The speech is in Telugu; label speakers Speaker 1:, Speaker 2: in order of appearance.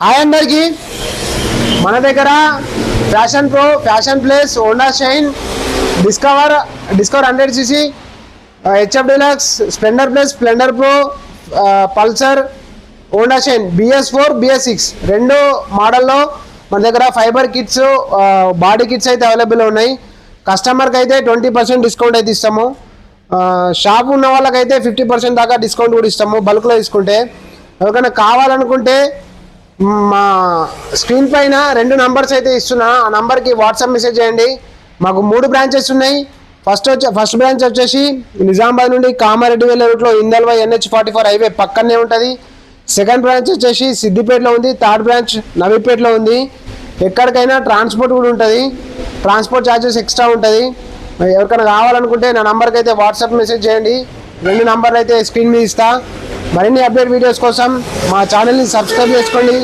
Speaker 1: హాయ్ అందరికి మన దగ్గర fashion pro, fashion place, Honda shine, discover 100cc, HF deluxe, Splendor plus, Splendor pro, Pulsar, Honda shine BS4 BS6 రెండు మోడల్లో మన దగ్గర ఫైబర్ కిట్స్, బాడీ కిట్స్ అయితే అవైలబుల్ ఉన్నాయి. కస్టమర్కి అయితే 20% డిస్కౌంట్ అయితే ఇస్తాము. షాప్ ఉన్న వాళ్ళకైతే 50% దాకా డిస్కౌంట్ కూడా ఇస్తాము బల్క్లో తీసుకుంటే. ఎవరికైనా కావాలనుకుంటే మా స్క్రీన్ పైన 2 నంబర్స్ అయితే ఇస్తున్నా. ఆ నంబర్కి వాట్సాప్ మెసేజ్ చేయండి. మాకు 3 బ్రాంచెస్ ఉన్నాయి. ఫస్ట్ బ్రాంచ్ వచ్చేసి నిజామాబాద్ నుండి కామారెడ్డి వెళ్ళే రూట్లో ఇందల్వై NH44 హైవే పక్కనే ఉంటుంది. సెకండ్ బ్రాంచ్ వచ్చేసి సిద్దిపేటలో ఉంది. థర్డ్ బ్రాంచ్ నవీపేటలో ఉంది. ఎక్కడికైనా ట్రాన్స్పోర్ట్ కూడా ఉంటుంది. ట్రాన్స్పోర్ట్ ఛార్జెస్ ఎక్స్ట్రా ఉంటుంది. ఎవరికైనా కావాలనుకుంటే నా నంబర్కి అయితే వాట్సాప్ మెసేజ్ చేయండి. 2 నంబర్లు అయితే స్క్రీన్ మీద ఇస్తా. మరిన్ని అప్డేట్ వీడియోస్ కోసం మా ఛానల్ని సబ్స్క్రైబ్ చేసుకోండి.